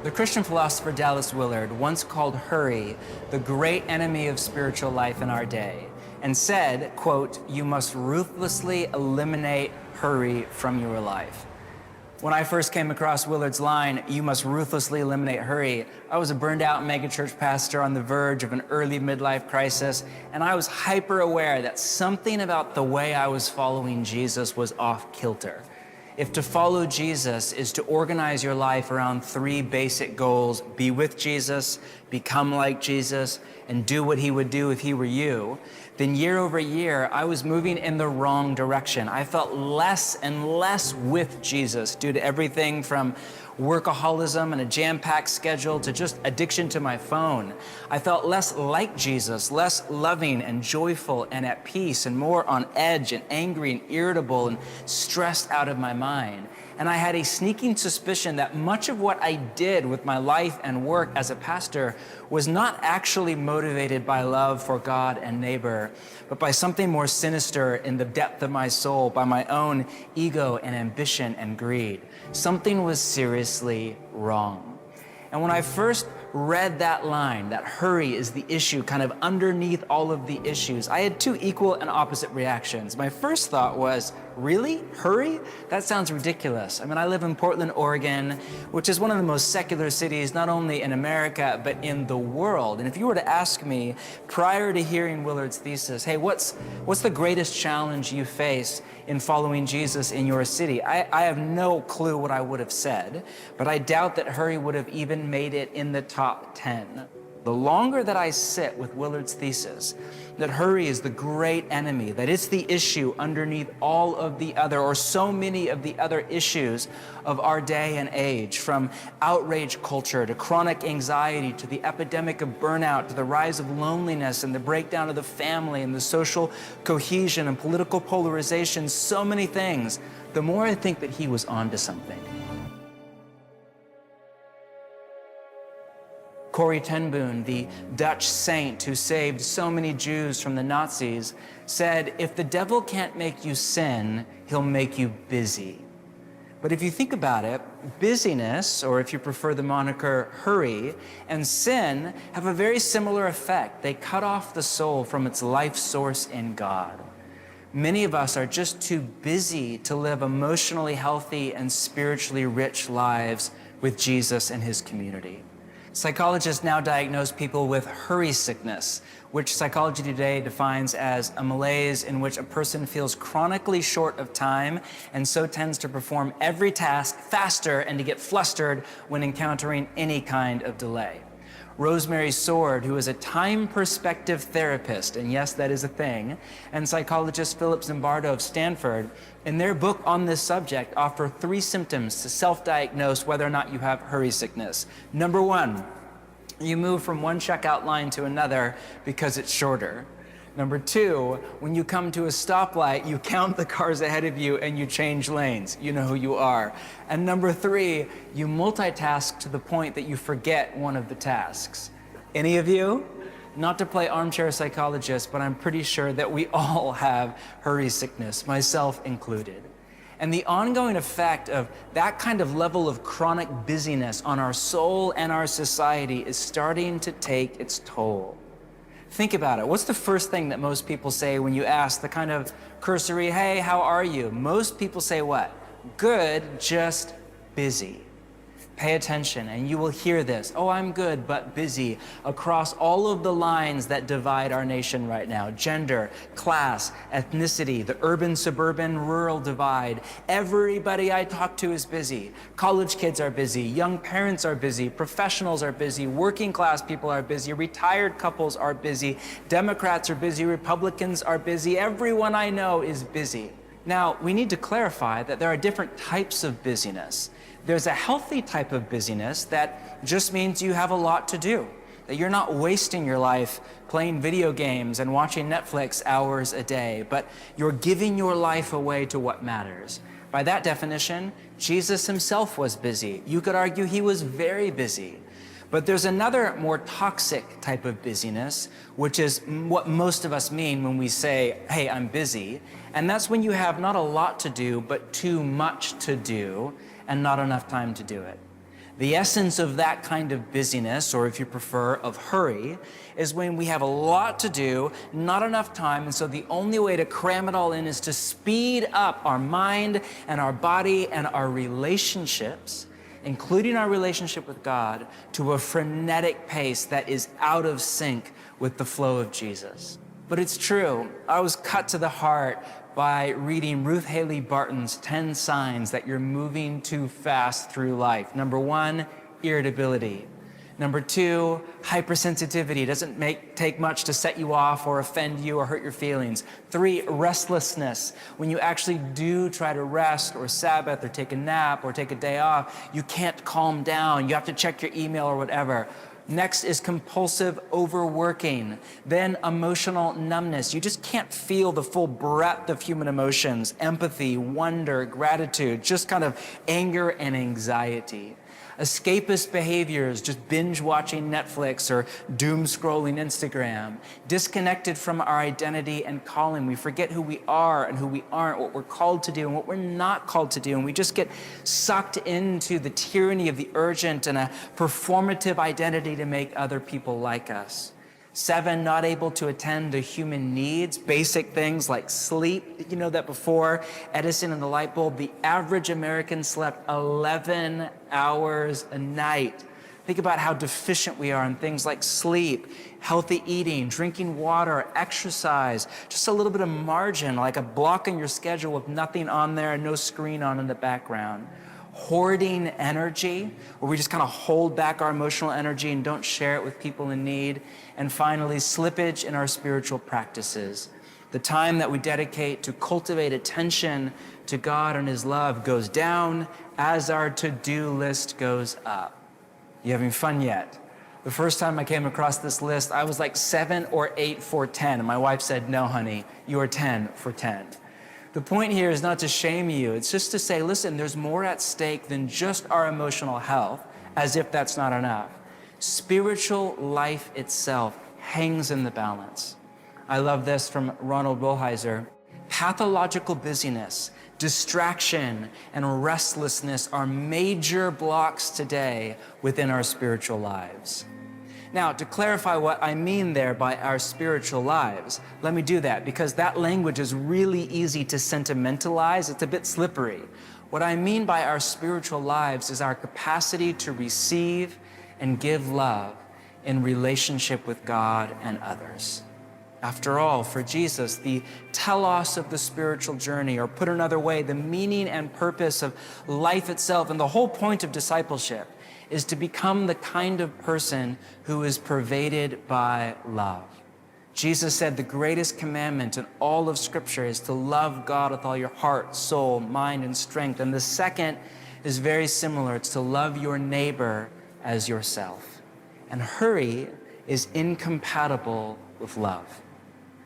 The Christian philosopher Dallas Willard once called hurry the great enemy of spiritual life in our day and said, quote, "You must ruthlessly eliminate hurry from your life." When I first came across Willard's line, "You must ruthlessly eliminate hurry," I was a burned out megachurch pastor on the verge of an early midlife crisis, and I was hyper aware that something about the way I was following Jesus was off kilter. If to follow Jesus is to organize your life around three basic goals: be with Jesus, become like Jesus, and do what he would do if he were you, then year over year, I was moving in the wrong direction. I felt less and less with Jesus due to everything from workaholism and a jam-packed schedule to just addiction to my phone. I felt less like Jesus, less loving and joyful and at peace, and more on edge and angry and irritable and stressed out of my mind. And I had a sneaking suspicion that much of what I did with my life and work as a pastor was not actually motivated by love for God and neighbor, but by something more sinister in the depth of my soul, by my own ego and ambition and greed. Something was seriously wrong. And when I first read that line, that hurry is the issue kind of underneath all of the issues, I had two equal and opposite reactions. My first thought was, really? Hurry? That sounds ridiculous. I mean, I live in Portland, Oregon, which is one of the most secular cities, not only in America, but in the world. And if you were to ask me prior to hearing Willard's thesis, hey, what's the greatest challenge you face in following Jesus in your city? I have no clue what I would have said, but I doubt that hurry would have even made it in the top 10. The longer that I sit with Willard's thesis, that hurry is the great enemy, that it's the issue underneath all of the other, or so many of the other issues of our day and age, from outrage culture to chronic anxiety to the epidemic of burnout to the rise of loneliness and the breakdown of the family and the social cohesion and political polarization, so many things, the more I think that he was onto something. Corrie ten Boom, the Dutch saint who saved so many Jews from the Nazis, said, "If the devil can't make you sin, he'll make you busy." But if you think about it, busyness, or if you prefer the moniker hurry, and sin have a very similar effect. They cut off the soul from its life source in God. Many of us are just too busy to live emotionally healthy and spiritually rich lives with Jesus and his community. Psychologists now diagnose people with hurry sickness, which psychology today defines as a malaise in which a person feels chronically short of time and so tends to perform every task faster and to get flustered when encountering any kind of delay. Rosemary Sword, who is a time perspective therapist, and yes, that is a thing, and psychologist Philip Zimbardo of Stanford, in their book on this subject, offer 3 symptoms to self-diagnose whether or not you have hurry sickness. Number 1, you move from one checkout line to another because it's shorter. Number 2, when you come to a stoplight, you count the cars ahead of you and you change lanes. You know who you are. And number 3, you multitask to the point that you forget one of the tasks. Any of you? Not to play armchair psychologist, but I'm pretty sure that we all have hurry sickness, myself included. And the ongoing effect of that kind of level of chronic busyness on our soul and our society is starting to take its toll. Think about it. What's the first thing that most people say when you ask the kind of cursory, "Hey, how are you?" Most people say what? "Good, just busy." Pay attention and you will hear this. "Oh, I'm good, but busy," across all of the lines that divide our nation right now. Gender, class, ethnicity, the urban-suburban, rural divide. Everybody I talk to is busy. College kids are busy, young parents are busy, professionals are busy, working class people are busy, retired couples are busy, Democrats are busy, Republicans are busy. Everyone I know is busy. Now, we need to clarify that there are different types of busyness. There's a healthy type of busyness that just means you have a lot to do, that you're not wasting your life playing video games and watching Netflix hours a day, but you're giving your life away to what matters. By that definition, Jesus himself was busy. You could argue he was very busy. But there's another more toxic type of busyness, which is what most of us mean when we say, "Hey, I'm busy." And that's when you have not a lot to do, but too much to do, and not enough time to do it. The essence of that kind of busyness, or if you prefer, of hurry, is when we have a lot to do, not enough time, and so the only way to cram it all in is to speed up our mind and our body and our relationships, including our relationship with God, to a frenetic pace that is out of sync with the flow of Jesus. But it's true, I was cut to the heart by reading Ruth Haley Barton's 10 signs that you're moving too fast through life. Number 1, irritability. Number 2, hypersensitivity. It doesn't take much to set you off or offend you or hurt your feelings. 3, restlessness. When you actually do try to rest or Sabbath or take a nap or take a day off, you can't calm down. You have to check your email or whatever. Next is compulsive overworking. Then emotional numbness. You just can't feel the full breadth of human emotions, empathy, wonder, gratitude, just kind of anger and anxiety. Escapist behaviors, just binge watching Netflix or doom scrolling Instagram. Disconnected from our identity and calling. We forget who we are and who we aren't, what we're called to do and what we're not called to do. And we just get sucked into the tyranny of the urgent and a performative identity to make other people like us. 7, not able to attend to human needs, basic things like sleep. Did you know that before Edison and the light bulb, the average American slept 11 hours a night? Think about how deficient we are in things like sleep, healthy eating, drinking water, exercise, just a little bit of margin, like a block in your schedule with nothing on there and no screen on in the background. Hoarding energy, where we just kind of hold back our emotional energy and don't share it with people in need. And finally, slippage in our spiritual practices. The time that we dedicate to cultivate attention to God and His love goes down as our to-do list goes up. You having fun yet? The first time I came across this list, I was like 7 or 8 for 10. And my wife said, no, honey, you are 10 for 10. The point here is not to shame you. It's just to say, listen, there's more at stake than just our emotional health, as if that's not enough. Spiritual life itself hangs in the balance. I love this from Ronald Wilheiser. Pathological busyness, distraction, and restlessness are major blocks today within our spiritual lives. Now, to clarify what I mean there by our spiritual lives, let me do that because that language is really easy to sentimentalize. It's a bit slippery. What I mean by our spiritual lives is our capacity to receive and give love in relationship with God and others. After all, for Jesus, the telos of the spiritual journey, or put another way, the meaning and purpose of life itself and the whole point of discipleship, is to become the kind of person who is pervaded by love. Jesus said the greatest commandment in all of Scripture is to love God with all your heart, soul, mind, and strength. And the second is very similar. It's to love your neighbor as yourself. And hurry is incompatible with love.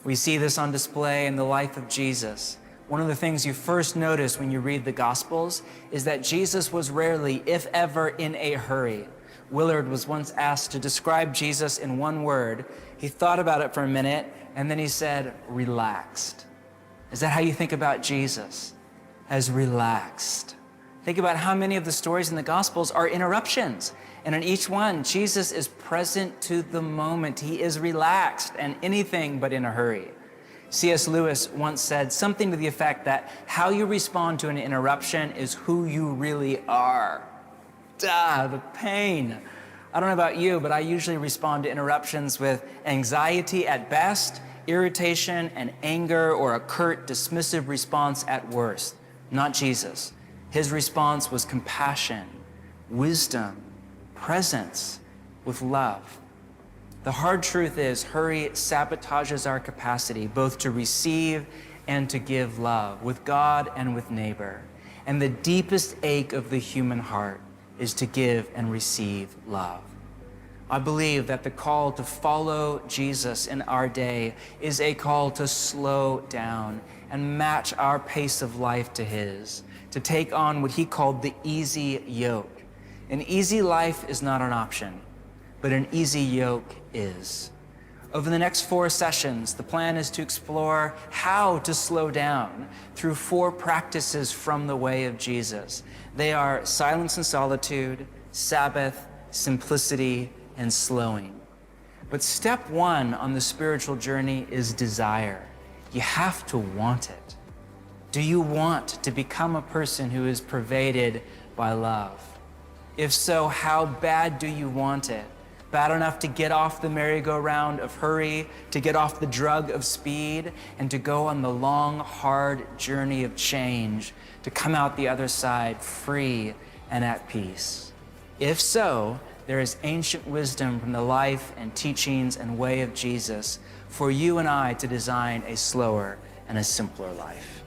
We see this on display in the life of Jesus. One of the things you first notice when you read the Gospels is that Jesus was rarely, if ever, in a hurry. Willard was once asked to describe Jesus in one word. He thought about it for a minute, and then he said, relaxed. Is that how you think about Jesus? As relaxed. Think about how many of the stories in the Gospels are interruptions. And in each one, Jesus is present to the moment. He is relaxed and anything but in a hurry. C.S. Lewis once said something to the effect that how you respond to an interruption is who you really are. The pain. I don't know about you, but I usually respond to interruptions with anxiety at best, irritation and anger, or a curt, dismissive response at worst. Not Jesus. His response was compassion, wisdom, presence, with love. The hard truth is, hurry sabotages our capacity both to receive and to give love with God and with neighbor. And the deepest ache of the human heart is to give and receive love. I believe that the call to follow Jesus in our day is a call to slow down and match our pace of life to His, to take on what He called the easy yoke. An easy life is not an option, but an easy yoke is. Over the next 4 sessions, the plan is to explore how to slow down through 4 practices from the way of Jesus. They are silence and solitude, Sabbath, simplicity, and slowing. But step one on the spiritual journey is desire. You have to want it. Do you want to become a person who is pervaded by love? If so, how bad do you want it? Bad enough to get off the merry-go-round of hurry, to get off the drug of speed, and to go on the long, hard journey of change, to come out the other side free and at peace? If so, there is ancient wisdom from the life and teachings and way of Jesus for you and I to design a slower and a simpler life.